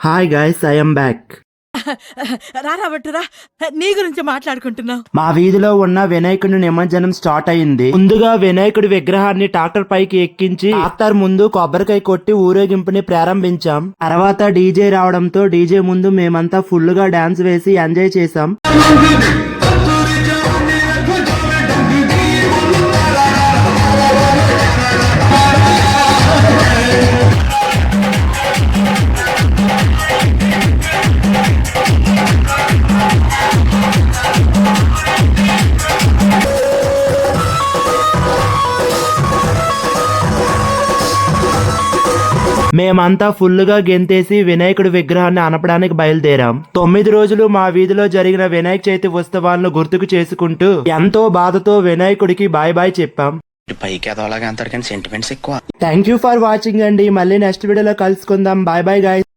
Hi guys, I am back. రారా బట్టురా, నీ గురించి మాట్లాడుకుంటున్నాం. మా వీధిలో ఉన్న వినాయకుడి నిమజ్జనం స్టార్ట్ అయింది. ముందుగా వినాయకుడి విగ్రహాన్ని ట్రాక్టర్ పైకి ఎక్కించి ట్రాక్టర్ ముందు కొబ్బరికాయ కొట్టి ఊరేగింపుని ప్రారంభించాం. తర్వాత డీజే రావడంతో డీజే ముందు మేమంతా ఫుల్ గా డాన్స్ వేసి ఎంజాయ్ చేసాం. మేమంతా ఫుల్లుగా గెంతేసి వినాయకుడి విగ్రహాన్ని అనపడానికి బయలుదేరాం. 9 రోజులు మా వీధిలో జరిగిన వినాయక చవితి ఉత్సవాలను గుర్తుకు చేసుకుంటూ ఎంతో బాధతో వినాయకుడికి బాయ్ బాయ్ చెప్పాం. పైకి అదోలాగా అంటారు కానీ సెంటిమెంట్స్ ఎక్కువ. థ్యాంక్ యూ ఫర్ వాచింగ్ అండి. మళ్ళీ నెక్స్ట్ వీడియోలో కలుసుకుందాం. Bye bye guys.